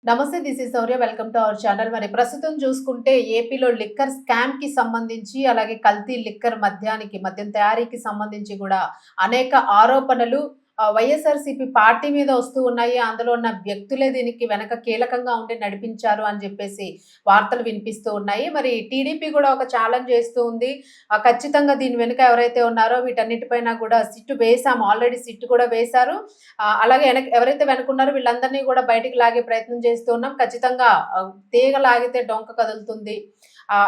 నమస్తే. This is Shaurya. Welcome to our channel. మరి ప్రస్తుతం చూసుకుంటే ఏపీలో లిక్కర్ స్కామ్‌కి సంబంధించి, అలాగే కల్తీ లిక్కర్ మద్యం తయారీకి సంబంధించి గూడా అనేక ఆరోపణలు వైఎస్ఆర్‌సీపీ పార్టీ మీద వస్తూ ఉన్నాయి. అందులో ఉన్న వ్యక్తులే దీనికి వెనక కీలకంగా ఉండి నడిపించారు అని జెప్పేసి వార్తలు వినిపిస్తూ ఉన్నాయి. మరి టీడీపీ గూడా ఒక ఛాలెంజ్ చేస్తూ ఉంది. ఖచ్చితంగా దీని వెనుక ఎవరైతే ఉన్నారో వీటన్నిటిపైన గూడా సిట్టు వేసాము. ఆల్రెడీ సిట్టు కూడా వేశారు. అలాగే ఎవరైతే వెనకున్నారో వీళ్ళందరినీ గూడా బయటికి లాగే ప్రయత్నం చేస్తూ ఉన్నాం. ఖచ్చితంగా తీగ లాగితే డొంక కదులుతుంది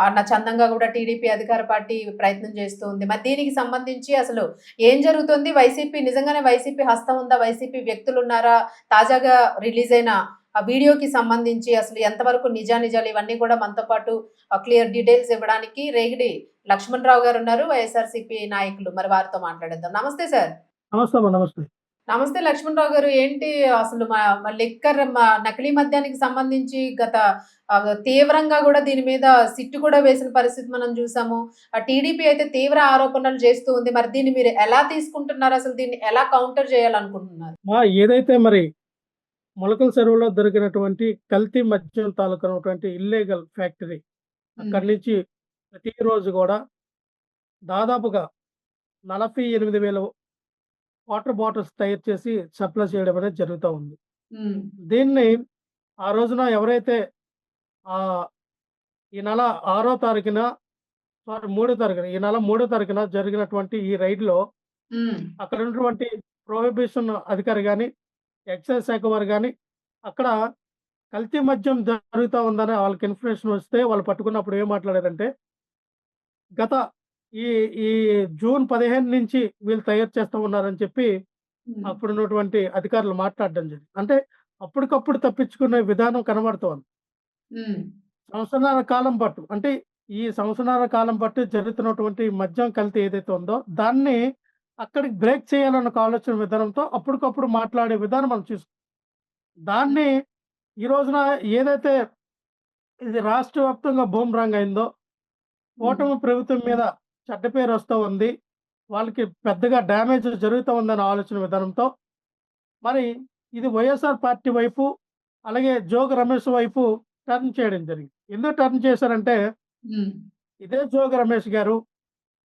అన్న చందంగా గూడా టీడీపీ అధికార పార్టీ ప్రయత్నం చేస్తూ ఉంది. మరి దీనికి సంబంధించి అసలు ఏం జరుగుతుంది? నిజంగానే వైసీపీ హస్తం ఉందా? వైసీపీ వ్యక్తులున్నారా? తాజాగా రిలీజ్ అయిన ఆ వీడియోకి సంబంధించి అసలు ఎంతవరకు నిజానిజాలు ఇవన్నీ కూడా మనతో పాటు క్లియర్ డీటెయిల్స్ ఇవ్వడానికి రేగిడి లక్ష్మణరావు గారున్నారు. వైఎస్ఆర్‌సీపీ నాయకులు. మరి వారితో మాట్లాడేద్దాం. నమస్తే సార్. నమస్తే అమ్మా. నమస్తే. నమస్తే లక్ష్మణరావు గారు. ఏంటి అసలు లిక్కర్ నకిలీ మద్యానికి సంబంధించి గత తీవ్రంగా గూడా దీని మీద సిట్టు కూడా వేసిన పరిస్థితి మనం జూసాము. టీడీపీ అయితే తీవ్ర ఆరోపణలు చేస్తూ ఉంది. మరి దీన్ని మీరు ఎలా తీసుకుంటున్నారు? అసలు దీన్ని ఎలా కౌంటర్ చేయాలనుకుంటున్నారు? ఏదైతే మరి మొలకల చెరువులో దొరికినటువంటి కల్తీ మద్యం తాలూకున్నటువంటి ఇల్లీగల్ ఫ్యాక్టరీ హ్మ్. అక్కడి నుంచి ప్రతిరోజు గూడా దాదాపుగా 48,000 వాటర్ బాటిల్స్ తయారు చేసి సప్లై చేయడం అనేది జరుగుతా ఉంది. హ్మ్. దీన్ని ఆ రోజున ఎవరైతే ఆహ్, ఈ నెల 6 తారీఖున సారీ 3 తారీఖున ఈ నెల 3 తారీఖున జరిగినటువంటి ఈ రైడ్‌లో హ్మ్. అక్కడ ఉన్నటువంటి ప్రొహిబిషన్ అధికారి గాని, ఎక్సైజ్ శాఖ వారు గాని, అక్కడ కల్తీ మద్యం జరుగుతా ఉందని వాళ్ళకి ఇన్ఫర్మేషన్ వస్తే వాళ్ళు పట్టుకున్నప్పుడు ఏం మాట్లాడారంటే, గత ఈ ఈ జూన్ 15 నుంచి వీళ్ళు తయారు చేస్తా ఉన్నారని చెప్పి హ్మ్. అప్పుడున్నటువంటి అధికారులు మాట్లాడడం జరిగింది. అంటే అప్పటికప్పుడు తప్పించుకునే విధానం కనబడుతోంది. హ్మ్. సంవత్సరాల కాలం పట్టు అంటే ఈ సంవత్సరాల కాలం పట్టు జరుగుతున్నటువంటి మద్యం కల్తీ ఏదైతే ఉందో దాన్ని అక్కడికి బ్రేక్ చేయాలన్న ఒక ఆలోచన విధానంతో అప్పటికప్పుడు మాట్లాడే విధానం మనం చూస్తాం. హ్మ్. దాన్ని ఈ రోజున ఏదైతే ఇది రాష్ట్ర వ్యాప్తంగా బూమరాంగ్ అయిందో, హ్మ్. కూటమి ప్రభుత్వం మీద చెడ్డ పేరొస్తా ఉంది. వాళ్ళకి పెద్దగా డ్యామేజ్ జరుగుతా ఉందన్న ఆలోచన విధానంతో, మరి ఇది వైఎస్ఆర్ పార్టీ వైపు, అలాగే జోగి రమేష్ వైపు టర్న్ చేయడం జరిగింది. ఎందుకు టర్న్ చేశారంటే, హ్మ్. ఇదే జోగి రమేష్ గారు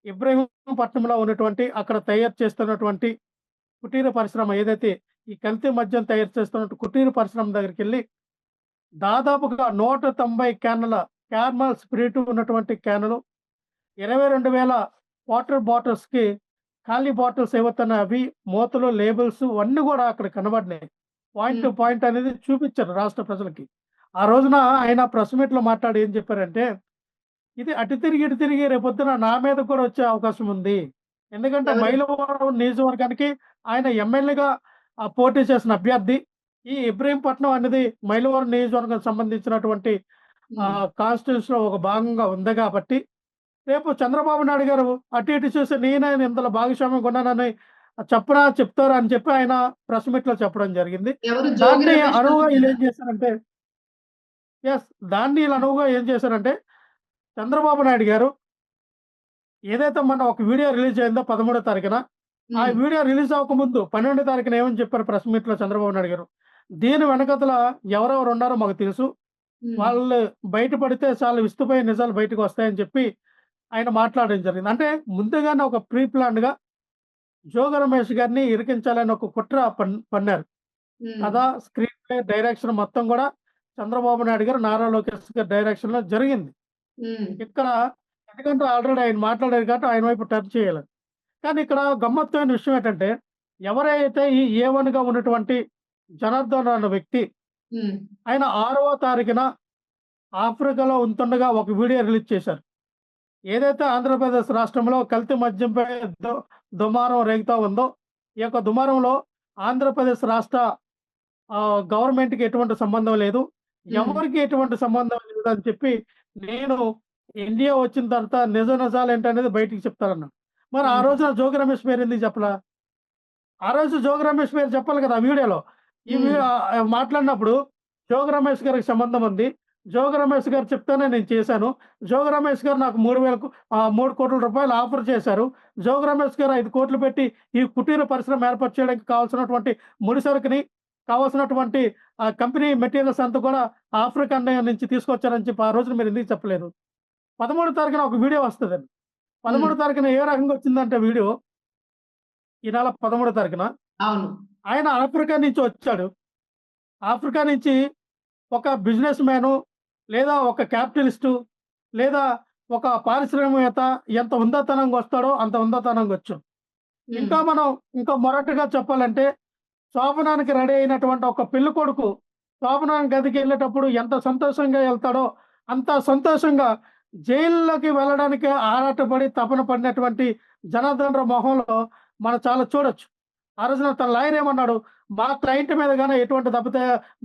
ఇబ్రహీంపట్నంలో ఉన్నటువంటి అక్కడ తయారు చేస్తున్నటువంటి కుటీర పరిశ్రమ ఏదైతే ఈ కల్తీ మద్యం తయారు చేస్తున్నట్టు కుటీర పరిశ్రమ దగ్గరికెళ్ళి దాదాపుగా 190 క్యానుల క్యార్మల్ స్పిరిట్ ఉన్నటువంటి క్యానులు 22,000 వాటర్ బాటిల్స్‌కి ఖాళీ బాటిల్స్ ఏవైతున్నాయో అవి మూతలు, లేబుల్స్ అన్నీ గూడా అక్కడ కనబడినాయి. పాయింట్ టు హ్మ్. పాయింట్ అనేది చూపిచ్చారు రాష్ట్ర ప్రజలకి. ఆ రోజున ఆయన ప్రెస్ మీట్‌లో మాట్లాడి ఏం చెప్పారంటే, "ఇది అటు తిరిగి, ఇటు తిరిగి రేపొద్దున నా మీద కూడా వచ్చే అవకాశం ఉంది." ఎందుకంటే ఎవరు? మైలవరం నియోజకవర్గానికి ఆయన ఎమ్మెల్యేగా పోటీ చేసిన అభ్యర్థి. ఈ ఇబ్రహీంపట్నం అనేది మైలవరం నియోజకవర్గానికి సంబంధించినటువంటి హ్మ్. కాన్స్టిట్యూన్సీలో ఒక భాగంగా ఉంది గాబట్టి రేపు చంద్రబాబు నాయుడు గారు అటు ఇటు చూసి నేనే ఇందులో భాగస్వామ్యంగా ఉన్నానని చెప్తారా అని చెప్పి ఆయన ప్రెస్ మీట్‌లో చెప్పడం జరిగింది. ఎవరు? జోగి దాన్ని రమేష్ గారు అనువుగా చెప్పారా? ఈళ్ళేం చేశారంటే దాన్ని ఈళ్ళు అనువుగా ఏం చేశారంటే చంద్రబాబు నాయుడు గారు ఏదైతే మొన్న ఒక వీడియో రిలీజ్ అయిందో 13 తారీఖున, ఆ హ్మ్. వీడియో రిలీజ్ అవ్వకముందు 12 తారీఖున ఏమని చెప్పారు ప్రెస్ మీట్‌లో చంద్రబాబు నాయుడు గారు, "దీని వెనకాతల ఎవరెవరు ఉన్నారో మాకు తెలుసు. హ్మ్. వాళ్ళు బయట పడితే చాలు విస్తుపోయే నిజాలు బయటకొస్తాయని" చెప్పి ఆయన మాట్లాడడం జరిగింది. అంటే ముందుగానే ఒక ప్రీ ప్లాన్డ్‌గా జోగి రమేష్ గారిని ఇరికించాలని ఒక కుట్ర పన్నారు. హ్మ్. కథ, స్క్రీన్ ప్లే, డైరెక్షన్ మొత్తం గూడా చంద్రబాబు నాయుడు గారు, నారా లోకేష్ గారి డైరెక్షన్‌లో జరిగింది. హ్మ్. ఇక్కడ ఎందుకంటే ఆల్రెడీ ఆయన మాట్లాడారు కాబట్టి ఆయన వైపు టర్న్ చేయాలని. కానీ ఇక్కడ గమ్మత్తైన విషయం ఏంటంటే, ఎవరైతే ఈ ఏ1గా ఉన్నటువంటి జనార్దన్ అన్న వ్యక్తి, హ్మ్. ఆయన 6వ తారీఖున ఆఫ్రికాలో ఉంటుండగా ఒక వీడియో రిలీజ్ చేశారు. ఏదైతే ఆంధ్రప్రదేశ్ రాష్ట్రంలో కల్తీ మద్యంపై దు దుమారం రేగుతా ఉందో, ఈ యొక్క దుమారంలో ఆంధ్రప్రదేశ్ రాష్ట్ర గవర్నమెంట్‌కి ఎటువంటి సంబంధం లేదు. హ్మ్. ఎవరికీ ఎటువంటి సంబంధం లేదని చెప్పి, నేను ఇండియా వచ్చిన తర్వాత నిజాలేంటనేది బయటికి చెప్తానన్నాడు. మరి ఆ హ్మ్. రోజున జోగి రమేష్ పేరెందుకు చెప్పలా? ఆ రోజు జోగి రమేష్ పేరు చెప్పాలి కదా! ఆ వీడియోలో. హ్మ్. మాట్లాడినప్పుడు జోగి రమేష్ గారికి సంబంధం ఉంది. జోగి రమేష్ గారు చెప్తేనే నేను చేశాను. జోగి రమేష్ గారు నాకు 3,00,00,000 ఆఫర్ చేశారు. జోగి రమేష్ గారు 5,00,00,000 పెట్టి ఈ కుటీర పరిశ్రమ ఏర్పాటు చేయడానికి కావాల్సినటువంటి ముడి సరుకుని కావాల్సినటువంటి కంపెనీ మెటీరియల్స్ అంతా కూడా ఆఫ్రికా నుంచి తీసుకొచ్చారని చెప్పి ఆ రోజున మీరు ఎందుకు చెప్పలేదు? 13 తారీఖున ఒక వీడియో వస్తదండి. 13 తారీఖున ఏ రకంగా వచ్చిందంటే వీడియో, ఈ నెల 13 తారీఖున అవును. ఆయన ఆఫ్రికా నుంచి వచ్చాడు. ఆఫ్రికా నుంచి ఒక బిజినెస్ మ్యాను, లేదా ఒక క్యాపిటలిస్టు, లేదా ఒక పారిశ్రామికవేత్త ఎంత హుందాతనంగా వస్తాడో అంత హుందాతనంగా వచ్చాం. ఇంకా మనం ఇంకా మొరటుగా చెప్పాలంటే, శోభనానికి రెడీ అయినటువంటి ఒక పెళ్ళికొడుకు శోభనం గదికెళ్ళేటప్పుడు ఎంత సంతోషంగా ఎళ్తాడో, అంత సంతోషంగా జైల్లోకి వెళ్ళడానికి ఆరాటపడి, తపన పడినటువంటి జనార్దన్ రావు మొహంలో మనం చాలా చూడొచ్చు. ఆ రోజున తన లాయర్ ఏమన్నాడు, "మా క్లయింట్ మీద గాని ఎటువంటి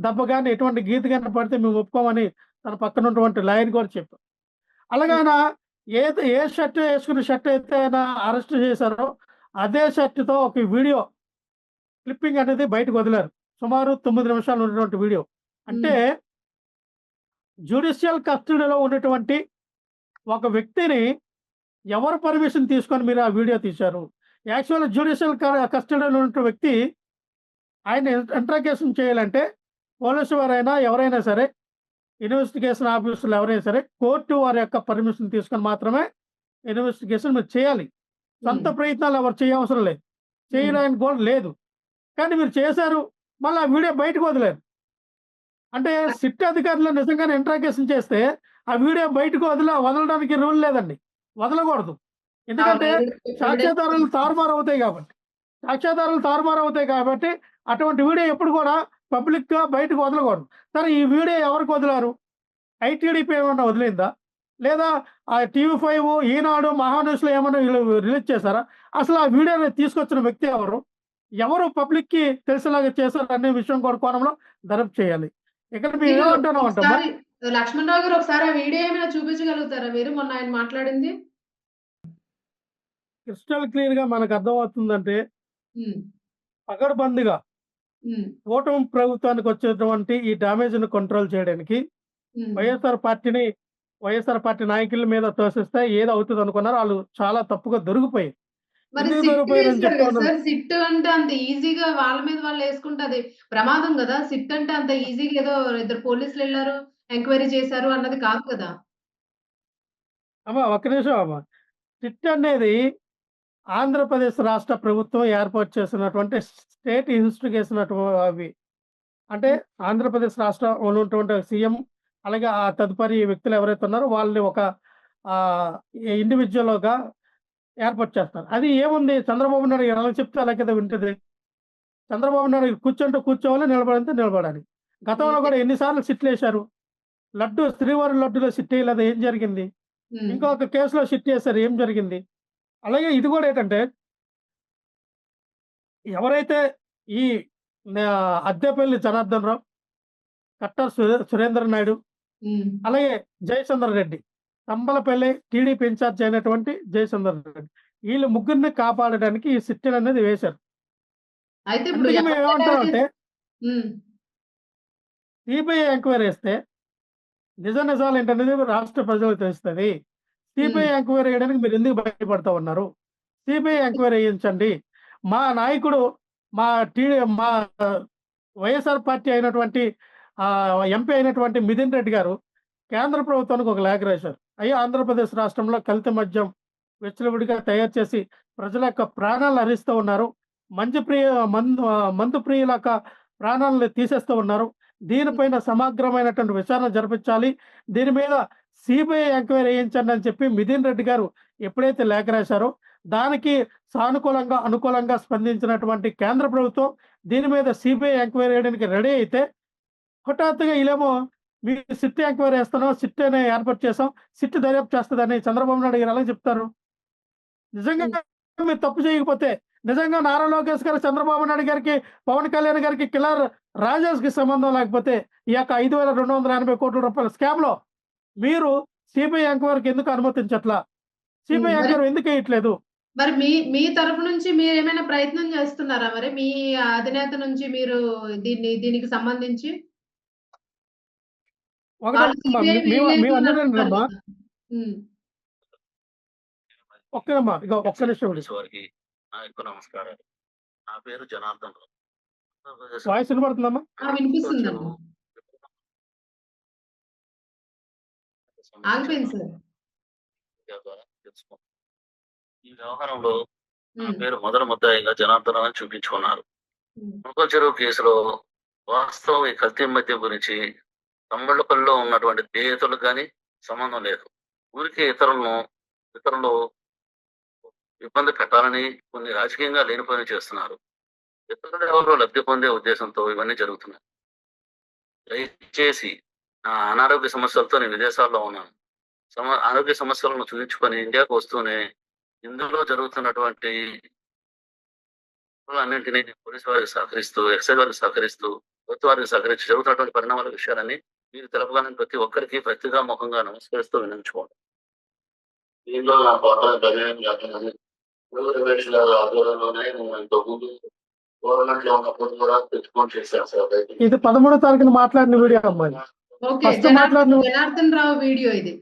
దెబ్బ గాని, ఎటువంటి గీత గాని పడితే మేము ఒప్పుకోమని" తన పక్కనున్నటువంటి లాయర్ కూడా చెప్పారు. అలాగే ఆయన ఏ షర్ట్ యేసుకున్న షర్ట్ అయితే ఆయన అరెస్ట్ చేశారో, అదే షర్ట్‌తో ఒక వీడియో క్లిప్పింగ్ అనేది బయటకు వదిలారు. సుమారు 9 నిమిషాలు ఉన్నటువంటి వీడియో. అంటే జ్యుడిషియల్ కస్టడీలో ఉన్నటువంటి ఒక వ్యక్తిని ఎవరు పర్మిషన్ తీసుకొని మీరు ఆ వీడియో తీశారు? యాక్చువల్‌గా జ్యుడిషియల్ కస్టడీలో ఉన్నటువంటి వ్యక్తి ఆయన్ని ఇంట్రాగేషన్ చేయాలంటే పోలీసు వారైనా ఎవరైనా సరే, ఇన్వెస్టిగేషన్ ఆఫీసర్లు ఎవరైనా సరే, కోర్టు వారి యొక్క పర్మిషన్ తీసుకొని మాత్రమే ఇన్వెస్టిగేషన్ మీరు చేయాలి. సొంత ప్రయత్నాలు ఎవరు చేయవసరం లేదు. చేయడానికి కూడా లేదు. కానీ మీరు చేశారు. మళ్ళా ఆ వీడియో బయటకు వదిలారు. అంటే సిట్ అధికారులు నిజంగానే ఇంట్రాగేషన్ చేస్తే, ఆ వీడియో బయటకు వదలడానికి రూల్ లేదండి. వదలకూడదు. ఎందుకంటే సాక్ష్యాధారాలు తారుమారవుతాయి కాబట్టి. సాక్ష్యాధారాలు తారుమారవుతాయి కాబట్టి, అటువంటి వీడియో ఎప్పుడు కూడా పబ్లిక్‌గా బయటకు వదలకూడదు. సరే ఈ వీడియో ఎవరికి వదిలారు? ఐటీడీపీ ఏమన్నా వదిలిందా? లేదా టీవీ5, ఈనాడు, మహాన్యూస్‌లో ఏమన్నా వీళ్ళు రిలీజ్ చేశారా? అసలు ఆ వీడియోని తీసుకొచ్చిన వ్యక్తి ఎవరు? ఎవరు పబ్లిక్‌కి తెలిసేలాగా చేశారు అనే విషయం కూడా కోణంలో దర్యాప్తు చేయాలి. ఇక్కడ మేము మీరు ఏమంటున్నామంటమ్మా, ఒకసారి లక్ష్మణరావు గారు ఒకసారి ఆ వీడియో ఏమైనా చూపించగలుగుతారా మీరు మొన్న ఆయన మాట్లాడింది? క్రిస్టల్ క్లియర్‌గా మనకు అర్థమవుతుందంటే, హ్మ్. పకడ్బందీగా హ్మ్. కూటమి ప్రభుత్వానికి వచ్చేటువంటి ఈ డ్యామేజ్‌ని కంట్రోల్ చేయడానికి హ్మ్. వైఎస్ఆర్ పార్టీ నాయకుల మీద తోసేస్తే ఏది అవుతదనుకున్నారో ఆళ్ళు చాలా తప్పుగా దొరికిపోయారు. మరి ఎందుకు సిట్ దొరికిపోయారని వేశారు చెప్తా గదా ఉన్నాను. సార్! సిట్ అంటే అంత ఈజీగా వాళ్ళ మీద వాళ్ళేసుకుంటే అది ప్రమాదం గదా! సిట్ అంటే అంత ఈజీగా ఏదో ఇద్దరు పోలీసులెళ్లారు, ఎంక్వైరీ చేశారు అన్నది కాదు కదా! అమ్మ ఒక్క నిమిషం అమ్మ. సిట్ అనేది ఆంధ్రప్రదేశ్ రాష్ట్ర ప్రభుత్వం ఏర్పాటు చేసినటువంటి స్టేట్ ఇన్వెస్టిగేషన్ అవి. అంటే హ్మ్. ఆంధ్రప్రదేశ్ రాష్ట్రంలో ఉన్నటువంటి సీఎం, అలాగే ఆ తదుపరి వ్యక్తులు ఎవరైతే ఉన్నారో వాళ్ళని ఒక ఆహ్, ఇండివిడ్యువల్‌గా ఏర్పాటు చేస్తారు. అది ఏముంది, చంద్రబాబు నాయుడు ఎలా చెప్తే అలాగే కదా వింటది. చంద్రబాబు నాయుడు కూర్చుంటే కూర్చోవాలి, నిలబడంటే నిలబడాలి. గతంలో హ్మ్. కూడా ఎన్ని సార్లు సిట్‌లేశారు. శ్రీవారి లడ్డూలో సిట్టేయలేదా, ఏం జరిగింది? హ్మ్. ఇంకొక కేసులో సిట్టేశారు, ఏం జరిగింది? అలాగే ఇది కూడా ఏంటంటే, ఎవరైతే ఈ అద్దెపల్లి జనార్దన్ రావు, కట్టా సురేంద్ర నాయుడు, హ్మ్. అలాగే జయచంద్ర రెడ్డి, తంబలపల్లి టీడీపీ ఇన్ఛార్జ్ అయినటువంటి జయచంద్ర రెడ్డి. వీళ్ళు ముగ్గురిని కాపాడడానికి ఈ సిట్టులనేది వేశారు. అయితే ఇప్పుడు అందుకే ఎవరినెలా మేమేమంటామంటే, హ్మ్. సిబిఐ ఎంక్వైరీ ఏస్తే నిజాలేంటనేది రాష్ట్ర ప్రజలకు తెలుస్తది. హ్మ్. సిబిఐ ఎంక్వైరీ చేయడానికి మీరెందుకు భయపడతా ఉన్నారు? సిబిఐ ఎంక్వైరీ చేయించండి. మా నాయకుడు, మా టీ మా వైఎస్ఆర్ పార్టీ అయినటువంటి ఎంపీ అయినటువంటి మిథున్ రెడ్డి గారు కేంద్ర ప్రభుత్వానికి ఒక లేఖ రాశారు. అయ్యా, ఆంధ్రప్రదేశ్ రాష్ట్రంలో కల్తీ మద్యం విచ్చలవిడిగా తయారు చేసి ప్రజల యొక్క ప్రాణాలను హరిస్తూ ఉన్నారు. మందు ప్రియుల యొక్క ప్రాణాలను తీసేస్తూ ఉన్నారు. దీనిపైన సమగ్రమైనటువంటి విచారణ జరిపించాలి. దీని మీద సిబిఐ ఎంక్వైరీ చేయించండి అని చెప్పి మిథున్ రెడ్డి గారు ఎప్పుడైతే లేఖ రాశారో, దానికి సానుకూలంగా, అనుకూలంగా స్పందించినటువంటి కేంద్ర ప్రభుత్వం దీని మీద సిబిఐ ఎంక్వైరీ చేయడానికి రెడీ అయితే, హఠాత్తుగా ఈళ్ళేమో మేము సిట్ ఎంక్వైరీ చేస్తున్నాం, సిట్ అని ఏర్పాటు చేసాం, సిట్ దర్యాప్తు చేస్తదని చంద్రబాబు నాయుడు గారు ఎలా చెప్తారు? నిజంగా హ్మ్. మీరు తప్పు చేయకపోతే, నిజంగా నారా లోకేష్ గారు, చంద్రబాబు నాయుడు గారికి, పవన్ కళ్యాణ్ గారికి, కిలార్ రాజేష్‌కి సంబంధం లేకపోతే, ఈ యొక్క ₹5,280,00,00,000 స్కామ్‌లో మీరు సిబిఐ ఎంక్వైరీకి ఎందుకు అనుమతించట్లా? హ్మ్. సిబిఐ మరి ఎంక్వైరీ ఎందుకు చేయట్లేదు? మరి మీ తరఫు నుంచి మీరేమైనా ప్రయత్నం చేస్తున్నారా మరి? మీ అధినేత నుంచి మీరు దీనికి సంబంధించి? వాళ్ళు ఒకటమ్మా, సీబీఐ వేయలేదు అని అంటున్నారు మేమన్నదేంటమ్మా, కదా! హ్మ్. ఒక్క నిమిషం ఉండు. పోలీసు వారికి నా యొక్క నమస్కారాలు. నా పేరు జనార్దన్ రావు. వాయిస్ వినపడుతుందమ్మా? వినిపిస్తుందండి. ఆగిపోయింది సార్. ఈ వ్యవహారంలో నా హ్మ్. పేరు మొదటి ముద్దాయిగా జనార్దన్ అని చూపించుకున్నారు. హ్మ్. మునకల్ చెరువు కేసులో వాస్తవం ఈ కల్తీ మద్యం గురించి తమ్మళ్ళపల్లిలో ఉన్నటువంటి స్నేహితులకు కానీ సంబంధం లేదు. ఊరికే ఇతరులు ఇబ్బంది పెట్టాలని కొన్ని రాజకీయంగా లేనిపోయిన చేస్తున్నారు. ఇతరులు ఎవరో లబ్ధి పొందే ఉద్దేశంతో ఇవన్నీ జరుగుతున్నాయి. దయచేసి నా అనారోగ్య సమస్యలతో నేను విదేశాల్లో ఉన్నాను. ఆరోగ్య సమస్యలను చూపించుకొని ఇండియాకు వస్తూనే ఇందులో జరుగుతున్నటువంటి అన్నింటినీ పోలీసు వారికి సహకరిస్తూ, ఎక్సైజ్ వారికి సహకరిస్తూ, ప్రభుత్వ వారికి సహకరించి జరుగుతున్నటువంటి పరిణామాల విషయాలన్నీ మీరు తెలపగానే ప్రతి ఒక్కరికి ప్రతిగా ముఖంగా నమస్కరిస్తూ వినించుకోండి. దీనిలో నా పాత్ర గణనీయం కాదని రమేష్ గారి ఆధ్వర్యంలోనే నేను ఇంతకుముందు గవర్నమెంట్ లో ఉన్నప్పుడు కూడా తెచ్చుకొని చేశాను సార్. ఇది 13వ తారీఖున మాట్లాడిన వీడియో అమ్మాయి. ఓకే. ఫస్ట్ మాట్లాడిన జనార్దన్ రావు వీడియో ఇది.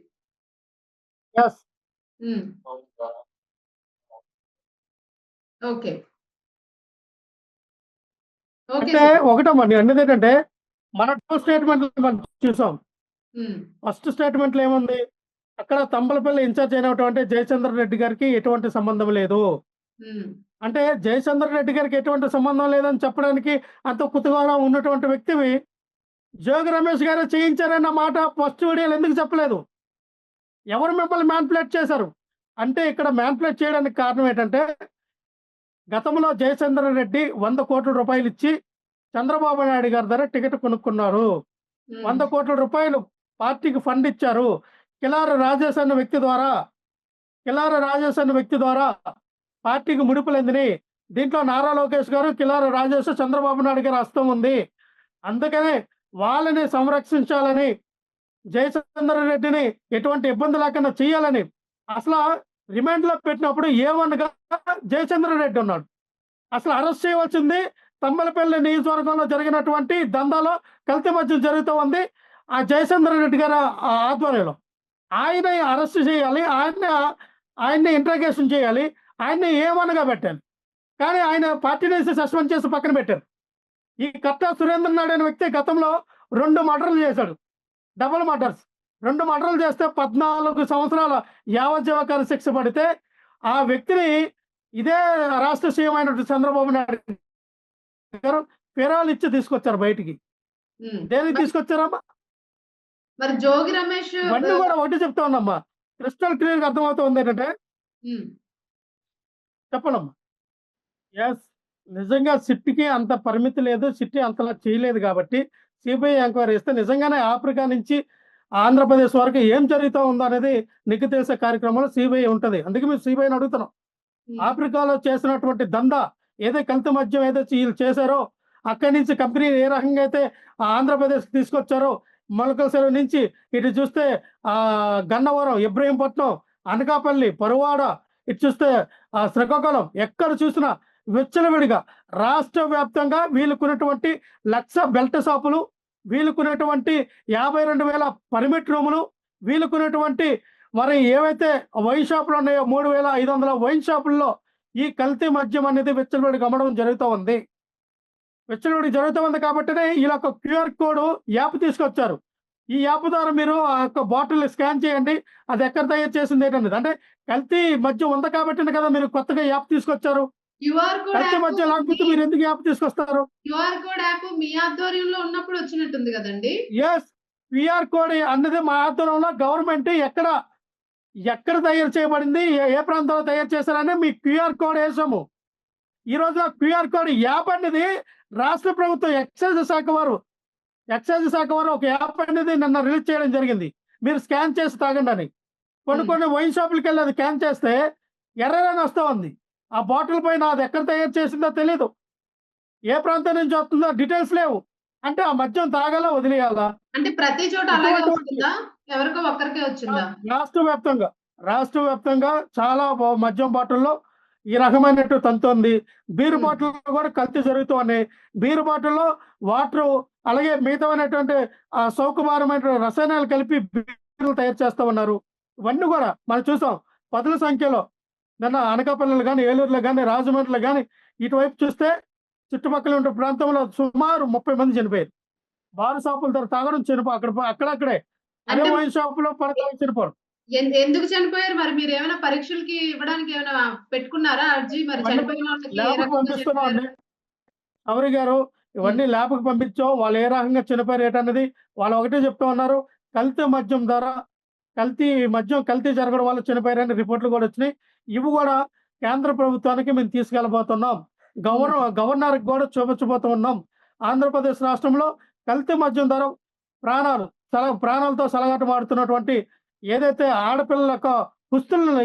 yes. హ్మ్. ఓకే. ఓకే అంటే సార్. ఒకటమ్మా నేను అనేది ఏంటంటే మన 2 స్టేట్మెంట్లు మనం చూసాం. హ్మ్. ఫస్ట్ స్టేట్మెంట్లో ఏముంది? అక్కడ తంబలపల్లి ఇన్ఛార్జ్ అయినటువంటి జయచంద్ర రెడ్డి గారికి ఎటువంటి సంబంధం లేదు. హ్మ్. అంటే జయచంద్ర రెడ్డి గారికి ఎటువంటి సంబంధం లేదని చెప్పడానికి అంత కుతూహలం ఉన్నటువంటి వ్యక్తివి జోగి రమేష్ గారే చేయించారన్న మాట ఫస్ట్ వీడియోలు ఎందుకు చెప్పలేదు? ఎవరు మిమ్మల్ని మ్యాన్పులేట్ చేశారు? అంటే ఇక్కడ మ్యాన్పులేట్ చేయడానికి కారణం ఏంటంటే గతంలో జయచంద్ర రెడ్డి 100 కోట్ల రూపాయలు ఇచ్చి చంద్రబాబు నాయుడు గారి దగ్గర టికెట్ కొనుక్కున్నారు. హ్మ్. 100 కోట్ల రూపాయలు పార్టీకి ఫండ్ ఇచ్చారు. కిలార రాజేష్ అన్న వ్యక్తి ద్వారా పార్టీకి ముడుపులందిని. దీంట్లో నారా లోకేష్ గారు, కిలార రాజేష్, చంద్రబాబు నాయుడు గారి హస్తం ఉంది. అందుకనే వాళ్ళని సంరక్షించాలని, జయచంద్ర రెడ్డిని ఎటువంటి ఇబ్బంది లేకుండా చేయాలని అసలు రిమాండ్లో పెట్టినప్పుడు A1గా జయచంద్ర రెడ్డి ఉన్నాడు. అసలు అరెస్ట్ చేయవలసింది తంబలపల్లి నియోజకవర్గంలో జరిగినటువంటి దందాలో కల్తీ మద్యం జరుగుతూ ఉంది. ఆ జయచంద్ర రెడ్డి గారి ఆధ్వర్యంలో ఆయన అరెస్ట్ చేయాలి, ఆయన్ని ఇంట్రాగేషన్ చేయాలి, ఆయన్ని A1గా పెట్టాలి. కానీ ఆయన పార్టీ నుంచి సస్పెండ్ చేసి పక్కన పెట్టారు. ఈ కట్టా సురేంద్ర నాయుడు అనే వ్యక్తి గతంలో 2 మర్డర్లు చేశాడు, డబుల్ మర్డర్స్. 2 మర్డర్లు చేస్తే 14 సంవత్సరాల యావజ్జీవకాల శిక్ష పడితే ఆ వ్యక్తిని ఇదే రాష్ట్ర సీఎం అయినటువంటి చంద్రబాబు నాయుడు గారు ఫిరాలు ఇచ్చి తీసుకొచ్చారు బయటికి. హ్మ్. దేనికి తీసుకొచ్చారమ్మా? మరి జోగి రమేష్ ఇవన్నీ కూడా ఒకటి చెప్తా ఉన్నామ్మా, క్రిస్టల్ క్లియర్గా అర్థమవుతుంది ఏంటంటే హ్మ్. చెప్పండమ్మా. ఎస్, నిజంగా సిట్కి అంత పరిమితి లేదు, సిట్టి అంతలా చేయలేదు కాబట్టి సిబిఐ ఎంక్వైరీ చేస్తే నిజంగానే ఆఫ్రికా నుంచి ఆంధ్రప్రదేశ్ వరకు ఏం జరుగుతూ ఉందో అనేది నిగ్గు తెలిసే కార్యక్రమంలో సిబిఐ ఉంటుంది. అందుకే మేము సిబిఐని అడుగుతున్నాం. హ్మ్. ఆఫ్రికాలో చేసినటువంటి దందా ఏదో కల్తీ మద్యం ఏదైతే వీళ్ళు చేశారో, అక్కడి నుంచి కంపెనీ ఏ రకంగా అయితే ఆంధ్రప్రదేశ్కి తీసుకొచ్చారో, మొలకల చెరువు నుంచి ఇటు చూస్తే గన్నవరం, ఇబ్రహీంపట్నం, అనకాపల్లి, పరువాడ, ఇటు చూస్తే శ్రీకాకుళం, ఎక్కడ చూసినా విచ్చలవిడిగా రాష్ట్ర వ్యాప్తంగా వీళ్ళకున్నటువంటి 1,00,000 బెల్ట్ షాపులు, వీళ్ళకున్నటువంటి 52,000 పర్మిట్ రూములు, వీళ్ళకున్నటువంటి మరి ఏవైతే వైన్ షాపులు ఉన్నాయో 3,500 వైన్ షాపుల్లో ఈ కల్తీ మద్యం అనేది విచ్చలవిడిగా అమ్మడం జరుగుతూ ఉంది. కాబట్టినే ఇలా ఒక QR కోడ్ యాప్ తీసుకొచ్చారు. ఈ యాప్ ద్వారా మీరు ఆ యొక్క బాటిల్ స్కాన్ చేయండి, అది ఎక్కడ తయారు చేసింది ఏంటనేది. అంటే కల్తీ మద్యం ఉంది కాబట్టినే కదా మీరు కొత్తగా యాప్ తీసుకొచ్చారు. క్యూఆర్ కోడ్ కల్తీ మద్యం లేకపోతే మీరు ఎందుకు యాప్ తీసుకొస్తారు? క్యూఆర్ కోడ్ యాప్ మీ ఆధ్వర్యంలో ఉన్నప్పుడు వచ్చినట్టుంది కదండి. ఎస్, QR కోడ్ అన్నది మా ఆధ్వర్యంలో గవర్నమెంట్ ఎక్కడ తయారు చేయబడింది, ఏ ప్రాంతంలో తయారు చేశారని మీ QR కోడ్ వేసాము. ఈ రోజు QR కోడ్ యాప్ అనేది రాష్ట్ర ప్రభుత్వం ఎక్సైజ్ శాఖ వారు ఒక యాప్ అనేది నిన్న రిలీజ్ చేయడం జరిగింది. మీరు స్కాన్ చేసి తాగండి అని. కొన్ని వైన్ షాపులకి వెళ్ళి అది స్కాన్ చేస్తే ఎర్రని వస్తూ ఉంది. ఆ బాటిల్ పైన అది ఎక్కడ తయారు చేసిందో తెలియదు, ఏ ప్రాంతం నుంచి వస్తుందో డీటెయిల్స్ లేవు. అంటే ఆ మద్యం తాగాలా వదిలేయాలా? అంటే ప్రతి చోట అలాగే వస్తుందా? ఎవరికో ఒక్కరికే వచ్చిందా? రాష్ట్ర వ్యాప్తంగా చాలా మద్యం బాటిల్లో ఈ రకమైనట్టు తంతుంది. బీరు బాటిల్లో కూడా కల్తీ జరుగుతూ ఉన్నాయి. బీరు బాటిల్లో వాటర్ అలాగే మిగతామైనటువంటి సౌకుమారమైన రసాయనాలు కలిపి బీర్లు తయారు చేస్తూ ఉన్నారు. ఇవన్నీ కూడా మనం చూసాం. 10ల సంఖ్యలో నిన్న అనకాపల్లిలో కానీ, ఏలూరులో కానీ, రాజమండ్రిలో కానీ ఇటువైపు చూస్తే చుట్టుపక్కల ఉండే ప్రాంతంలో సుమారు 30 మంది చనిపోయారు. బార్ షాపుల దగ్గర తాగడం అక్కడక్కడే. అదే అంటే వైన్ షాపులో పడతాయి చనిపోవడం. ఎందుకు చనిపోయారు? మరి మీరేమైనా పరీక్షలకి ఇవ్వడానికి ఏమైనా పెట్టుకున్నారా అర్జీ? మరి ఇవన్నీ చనిపోయిన వాళ్ళకి ఏ ల్యాబ్‌కి రకంగా పంపిస్తున్నాం చనిపోయారు? అండి. సౌరి గారు హ్మ్. ఇవన్నీ ల్యాబ్‌కి పంపించాం. వాళ్ళు ఏ రకంగా చనిపోయారు ఏంటన్నది వాళ్ళు ఒకటే చెప్తా ఉన్నారు. కల్తీ మద్యం ద్వారా కల్తీ జరగడం వల్ల చనిపోయారని రిపోర్ట్‌లు కూడా వచ్చినాయి. ఇవి కూడా కేంద్ర ప్రభుత్వానికి మేము తీసుకెళ్ళబోతున్నాం. హ్మ్. గవర్నర్‌కి కూడా చూపించబోతూ ఉన్నాం. ఆంధ్రప్రదేశ్ రాష్ట్రంలో కల్తీ మద్యం ద్వారా ప్రాణాలతో సలగాటమాడుతున్నటువంటి ఏదైతే ఆడపిల్లల యొక్క పుస్తులను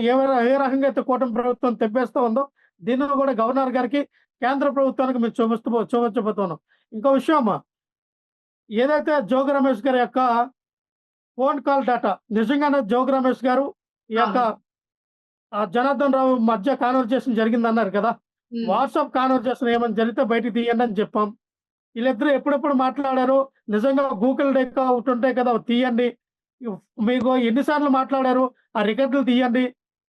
ఏ రకంగా అయితే కూటమి ప్రభుత్వం తెప్పేస్తా ఉందో దీనిని కూడా గవర్నర్ గారికి, కేంద్ర ప్రభుత్వానికి మేము చూపించబోతున్నాం. ఇంకో విషయం అమ్మా, ఏదైతే జోగి రమేష్ గారి యొక్క ఫోన్ కాల్ డేటా నిజంగానే జోగి రమేష్ గారు ఈ యొక్క అవును. జనార్దన్ రావు మధ్య కాన్వర్జేషన్ జరిగిందన్నారు కదా! హ్మ్. వాట్సాప్ కాన్వర్జేషన్ ఏమైనా జరిగితే బయటికి తీయండి అని చెప్పాం. వీళ్ళిద్దరూ ఎప్పుడెప్పుడు మాట్లాడారు, నిజంగా గూగుల్ డేటా ఒకటి ఉంటాయి కదా! అవి తీయండి. ఇవ్ మీకు ఎన్ని సార్లు మాట్లాడారు, ఆ రికార్డులు తీయండి.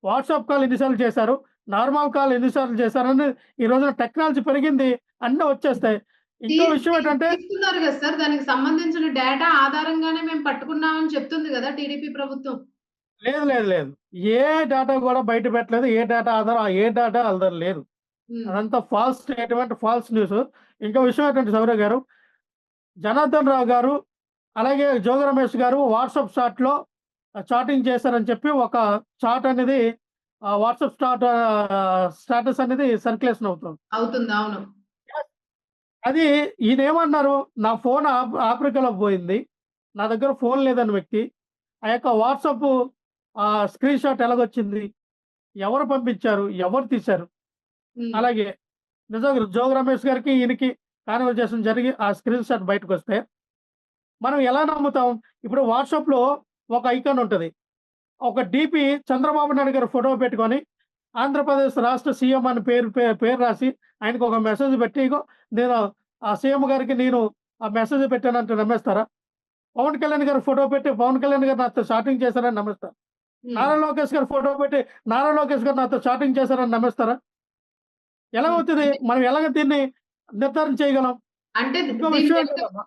వాట్సాప్ కాల్ ఎన్ని సార్లు చేశారు, నార్మల్ కాల్ ఎన్ని సార్లు చేశారని ఈ రోజున టెక్నాలజీ పెరిగింది. అన్నీ వచ్చేస్తాయి. తీ ఇంకో విషయం తీ ఏంటంటే తీసుకున్నారు గదా సార్! దానికి సంబంధించిన డేటా ఆధారంగానే మేము పట్టుకున్నామని చెప్తుంది గదా టీడీపీ ప్రభుత్వం. లేదు. ఏ డేటా కూడా బయట పెట్టలేదు. ఏ డేటా ఆళ్ళ లేదు. హ్మ్. అదంతా ఫాల్స్ స్టేట్‌మెంట్, ఫాల్స్ న్యూస్. ఇంకో విషయం ఏంటంటే సౌర్య గారు, జనార్దన్ రావు గారు, అలాగే జోగి రమేష్ గారు వాట్సాప్ చాట్‌లో చాటింగ్ చేశారని చెప్పి ఒక చాట్ అనేది వాట్సాప్ స్టేటస్ అనేది సర్క్యులేషన్ అవుతుంది. అవుతుంది. అవును. అది ఈయనేమన్నారు, నా ఫోన్ ఆఫ్రికాలోకి పోయింది. నా దగ్గర ఫోన్ లేదని వ్యక్తి. ఆ యొక్క వాట్సాప్ స్క్రీన్‌షాట్ ఎలాగొచ్చింది? ఎవరు పంపించారు? ఎవరు తీశారు? హ్మ్. అలాగే నిజంగా జోగి రమేష్ గారికి, ఈయనకి కాన్వర్జేషన్ జరిగి ఆ స్క్రీన్‌షాట్ బయటకొస్తే మనం ఎలా నమ్ముతాం? ఇప్పుడు వాట్సాప్‌లో ఒక ఐకాన్ ఉంటది. ఒక డీపీ చంద్రబాబు నాయుడు గారి ఫోటో పెట్టుకొని, ఆంధ్రప్రదేశ్ రాష్ట్ర సీఎం అని పేరు రాసి, ఆయనకొక మెసేజ్ పెట్టి, ఇగో నేను ఆ సీఎం గారికి ఆ మెసేజ్ పెట్టానంటే నమ్మేస్తారా? పవన్ కళ్యాణ్ గారి ఫోటో పెట్టి, పవన్ కళ్యాణ్ గారు నాతో చాటింగ్ చేశారని నమ్మేస్తారా? హ్మ్. నారా లోకేష్ గారి ఫోటో పెట్టి, నారా లోకేష్ గారు నాతో చాటింగ్ చేశారని నమ్మేస్తారా? హ్మ్. ఎలాగవుతది? మనం ఎలాగ దీన్ని నిర్ధారణ చేయగలం? అంటే ఇంకో దీని విషయం వెనుక ఏంటంటమ్మా,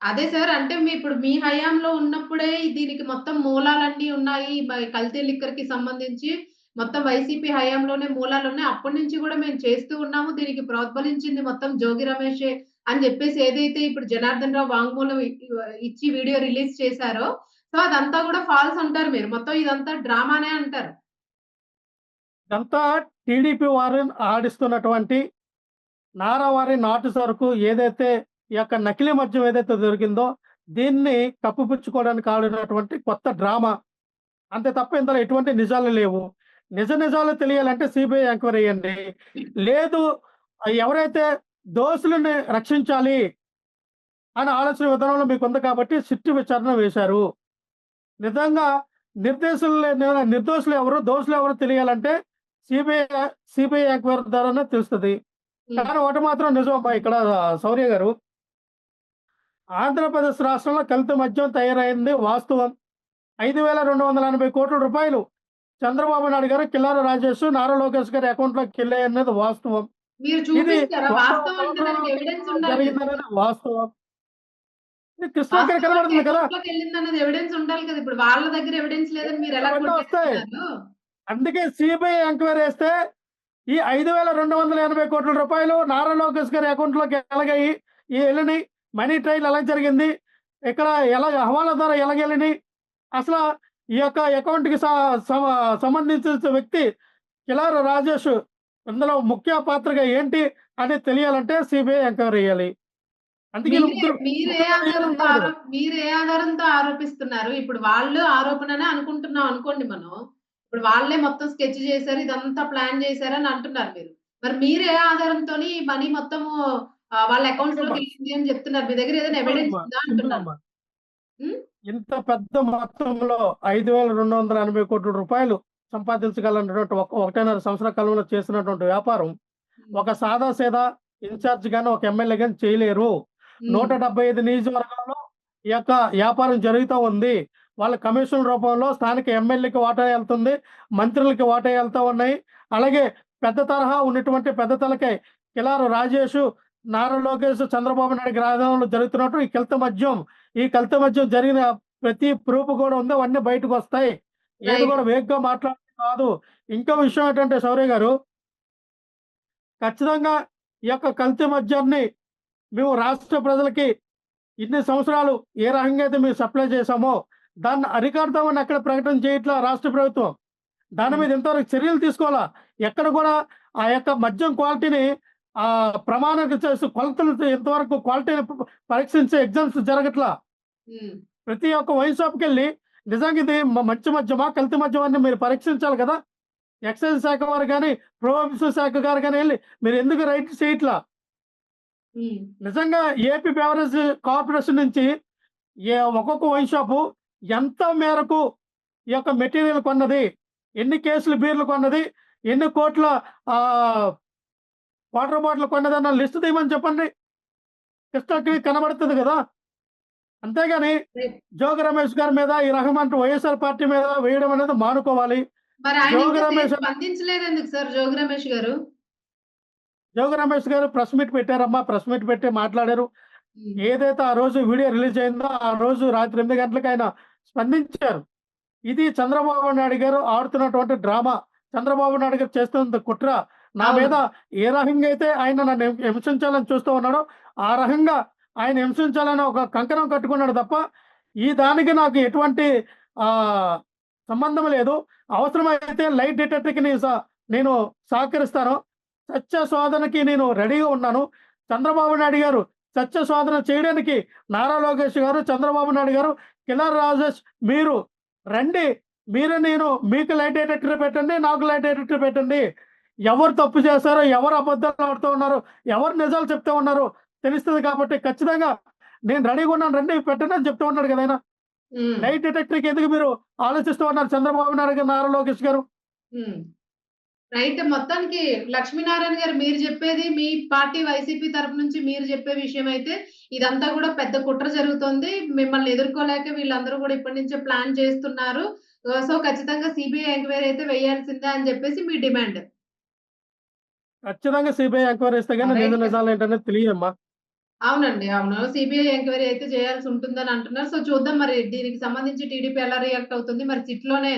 అదే సార్. అంటే ఇప్పుడు మీ హయాంలో ఉన్నప్పుడే దీనికి మొత్తం మూలాలన్నీ ఉన్నాయి. కల్తీ లిక్కర్‌కి సంబంధించి మొత్తం వైసీపీ హయాంలోనే మూలాలున్నాయి. అప్పటి నుంచి గూడా మేము చేస్తూ ఉన్నాము. దీనికి ప్రోద్బలించింది మొత్తం జోగి రమేషే అని జెప్పేసి ఏదైతే ఇప్పుడు జనార్దన్ రావు వాంగ్మూలం ఇచ్చి వీడియో రిలీజ్ చేశారో, సో అదంతా గూడా ఫాల్స్ అంటారు మీరు. మొత్తం ఇదంతా డ్రామానే అంటారు. ఇదంతా టీడీపీ వారు ఆడిస్తున్నటువంటి నారావారి నాటు సరుకు ఏదైతే ఈ యొక్క నకిలీ మద్యం ఏదైతే దొరికిందో, దీన్ని కప్పిపుచ్చుకోవడానికి ఆడినటువంటి కొత్త డ్రామా. అంతే తప్ప ఇందులో ఎటువంటి నిజాలు లేవు. నిజాలు తెలియాలంటే సీబీఐ ఎంక్వైరీ ఎయ్యండి. లేదు ఎవరైతే దోషులని రక్షించాలి అనే ఆలోచన విధానంలో మీకుంది కాబట్టి సిట్టు విచారణ వేశారు. నిజంగా నిర్దోషులు ఎవరు, దోషులు ఎవరో తెలియాలంటే సీబీఐ సీబీఐ ఎంక్వైరీ ద్వారానే తెలుస్తది. హ్మ్. కానీ ఒకటి మాత్రం నిజమబ్బా ఇక్కడ శౌర్య గారు, ఆంధ్రప్రదేశ్ రాష్ట్రంలో కల్తీ మద్యం తయారైంది వాస్తవం. 5,280,00,00,000 చంద్రబాబు నాయుడు గారు, కిల్లారి రాజేష్, నారా లోకేష్ గారి అకౌంట్‌లోకెళ్ళాయనేది వాస్తవం. మీరు ఇది చూపిస్తారా? గత వాస్తవం అంటే దానికి ఎవిడెన్స్ సంవత్సరాల ఉండాలి గదా! జరిగిందనేది వాస్తవం. ఇది క్రిస్టల్ వాస్తవం అంటే కనబడుతుంది కదా! అకౌంట్‌లోకెళ్ళిందన్నది ఎవిడెన్స్ ఉండాలి కదా! ఇప్పుడు వాళ్ళ దగ్గర ఎవిడెన్స్ లేదని మీరెలా ఇవన్నీ వస్తాయి. కొట్టేస్తున్నారు? అందుకే సీబీఐ ఎంక్వైరీ ఏస్తే ఈ 5,280,00,00,000 నారా లోకేష్ గారి అకౌంట్‌లోకి ఎలాగాయి? ఎళ్ళినియి? మనీ ట్రైల్ ఎలా జరిగింది? ఇక్కడ హవాలా ద్వారా ఎలాగెళ్ళినియి? అసల ఈ యొక్క అకౌంట్‌కి స సమ సంబంధించిన వ్యక్తి కిలారి రాజేష్ ఇందులో ముఖ్య పాత్రగా ఏంటి అనేది తెలియాలంటే సీబీఐ ఎంక్వైరీ చేయాలి. అందుకే ఈళ్ళు మీరే మీరే ముగ్గురు దెయ్యాలు ఆధారంతో ఉన్నారు కదా! మీరే ఆధారంతో ఆరోపిస్తున్నారు. ఇప్పుడు వాళ్ళు ఆరోపణనే అనుకుంటున్నాం అనుకోండి మనం. ఇప్పుడు వాళ్ళే మొత్తం స్కెచ్ చేసారు. ఇదంతా ప్లాన్ చేసారని అంటున్నారు మీరు. మరి మీరు ఏ ఆధారంతోని ఈ మనీ మొత్తము వాళ్ళ సింపులమ్మా. అకౌంట్స్‌లోకెళ్ళింది అని చెప్తున్నారు. మీ దగ్గర ఏదైనా ఎవిడెన్స్ సింపులమ్మా. ఉందా అంటున్నాను. సింపులమ్మా. హ్మ్. ఇంత పెద్ద మొత్తంలో రూ. 5,280,00,00,000 సంపాదించగలనటువంటి ఒకటిన్నర సంవత్సరాల కాలంలో చేసినటువంటి వ్యాపారం హ్మ్. ఒక సాదా సీదా ఇన్‌చార్జ్ గాని, ఒక ఎమ్మెల్యే గాని చేయలేరు. హ్మ్. 175 నియోజకవర్గాల్లో ఈ యొక్క వ్యాపారం జరుగుతా ఉంది. వాళ్ళ కమిషన్ రూపంలో స్థానిక ఎమ్మెల్యేకి వాటా ఎళ్తుంది. మంత్రులకి వాటా ఎళ్తా ఉన్నాయి. అలాగే పెద్ద తరహా ఉన్నటువంటి పెద్ద తలకాయ్ కిలారు రాజేష్, నారా లోకేష్, చంద్రబాబు నాయుడు రాజధానిలో జరుగుతున్నట్టు ఈ కల్తీ మద్యం జరిగిన ప్రతి ప్రూఫ్ కూడా ఉంది. అవన్నీ బయటకొస్తాయి. ఏది రైట్. కూడా వేగ్గా మాట్లాడడం కాదు. ఇంకో విషయం ఏంటంటే శౌర్య గారు, ఖచ్చితంగా ఈ యొక్క కల్తీ మద్యాన్ని మేము రాష్ట్ర ప్రజలకి ఇన్ని సంవత్సరాలు ఏ రకంగా అయితే మేము సప్లై చేశామో దాన్ని అరికడతామని ఎక్కడ ప్రకటన చేయట్లా రాష్ట్ర ప్రభుత్వం. దాని మీద ఇంతవరకు చర్యలు తీసుకోవాలా. ఎక్కడ కూడా ఆ యొక్క మద్యం క్వాలిటీని ప్రమాణానికి చేసి కొలతలు ఇంతవరకు క్వాలిటీని పరీక్షించే ఎగ్జామ్స్ జరగట్లా. హ్మ్. ప్రతి ఒక్క వైన్ షాప్‌కెళ్ళి నిజంగా ఇది మంచి మద్యమా, కల్తీ మద్యమా అని మీరు పరీక్షించాలి కదా! ఎక్సైజ్ శాఖ వారు గాని, ప్రొహిబిషన్ శాఖ గారు గాని ఎళ్లి మీరు ఎందుకు రైడ్ చేయట్లా? హ్మ్. నిజంగా ఏపీ బెవరేజ్ కార్పొరేషన్ నుంచి ఒక్కొక్క వైన్ షాపు ఎంత మేరకు ఈ యొక్క మెటీరియల్ కొన్నది, ఎన్ని కేసులు బీర్లు కొన్నది, ఎన్ని కోట్ల వాటర్ బాటిల్ కొన్నదన్న లిస్ట్ తీయమని చెప్పండి. క్లియర్ కనబడుతుంది కదా! అంతేగాని రైట్. జోగి రమేష్ గారి మీద ఈ రకమంటూ వైఎస్ఆర్ పార్టీ మీద వేయడం అనేది మానుకోవాలి. మరి ఆయన జోగి ఇంకా రమేష్ స్పందించలేదెందుకు సార్ జోగి రమేష్ గారు? జోగి రమేష్ గారు ప్రెస్ మీట్ పెట్టారమ్మా. ప్రెస్ మీట్ పెట్టి మాట్లాడారు. హ్మ్. ఏదైతే ఆ రోజు వీడియో రిలీజ్ అయిందో ఆ రోజు రాత్రి 8 గంటలకు ఆయన స్పందించారు. ఇది చంద్రబాబు నాయుడు గారు ఆడుతున్నటువంటి డ్రామా. చంద్రబాబు నాయుడు గారు చేస్తున్న కుట్ర. నా అవును. మీద ఏ రకంగా అయితే ఆయన నన్ను హింసించాలని చూస్తూ ఉన్నాడో, ఆ రకంగా ఆయన హింసించాలని ఒక కంకణం కట్టుకున్నాడు తప్ప, ఈ దానికి నాకు ఎటువంటి ఆహ్, సంబంధం లేదు. అవసరమైతే లైట్ డిటెక్టర్‌కి నేను సహకరిస్తాను. సత్య శోధనకి నేను రెడీగా ఉన్నాను. చంద్రబాబు నాయుడు గారు సత్య శోధన చేయడానికి నారా లోకేష్ గారు, చంద్రబాబు నాయుడు గారు, కిలార్ రాజేష్ మీరు రండి. నేను మీకు లైట్ డిటెక్టర్ పెట్టండి. నాకు లైట్ డిటెక్టర్ పెట్టండి. ఎవరు తప్పు చేశారో, ఎవరు అబద్ధాలు ఆడుతూ ఉన్నారో, ఎవరు నిజాలు చెప్తూ ఉన్నారో తెలుస్తది కాబట్టి ఖచ్చితంగా నేను రెడీగా ఉన్నాను రండి పెట్టండి అని చెప్తూ ఉన్నాడు కదా ఆయన. హ్మ్. లైట్ డిటెక్టర్‌కి ఎందుకు మీరు ఆలోచిస్తూ ఉన్నారు చంద్రబాబు నాయుడు గారు, నారా లోకేష్ గారు? హ్మ్. రైట్. మొత్తానికి లక్ష్మీనారాయణ గారు మీరు చెప్పేది మీ పార్టీ వైసీపీ తరపు నుంచి మీరు చెప్పే విషయం అయితే ఇదంతా కూడా పెద్ద కుట్ర జరుగుతోంది. మిమ్మల్ని ఎదుర్కోలేక వీళ్ళందరూ కూడా ఇప్పటి నుంచే ప్లాన్ చేస్తున్నారు. సో, ఖచ్చితంగా సీబీఐ ఎంక్వైరీ అయితే వేయాల్సిందే అని చెప్పేసి మీ డిమాండ్. ఖచ్చితంగా సిబిఐ ఎంక్వైరీ ఇస్తే గాని నిజ రైట్. నిజాలేంటనేది తెలియదమ్మా. అవునండి. అవును. సీబీఐ ఎంక్వైరీ అయితే చేయాల్సి ఉంటుందని అంటున్నారు. సో, చూద్దాం మరి దీనికి సంబంధించి టీడీపీ ఎలా రియాక్ట్ అవుతుంది? మరి సిట్‌లోనే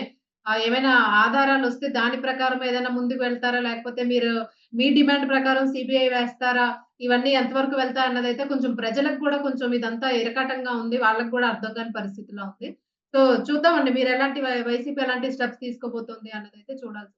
ఏమైనా ఆధారాలొస్తే దాని ప్రకారం ఏదైనా ముందుకు వెళ్తారా? లేకపోతే మీరు మీ డిమాండ్ ప్రకారం సీబీఐ వేస్తారా? ఇవన్నీ ఎంతవరకు వెళ్తాయన్నదైతే కొంచెం ప్రజలకు కూడా కొంచెం ఇదంతా ఇరకాటంగా ఉంది. వాళ్ళకి కూడా అర్థం కాని పరిస్థితిలో ఉంది. సో, చూద్దామండి. మీరెలాంటి వైసీపీ ఎలాంటి స్టెప్స్ తీసుకోబోతోంది అన్నదైతే చూడాల్సి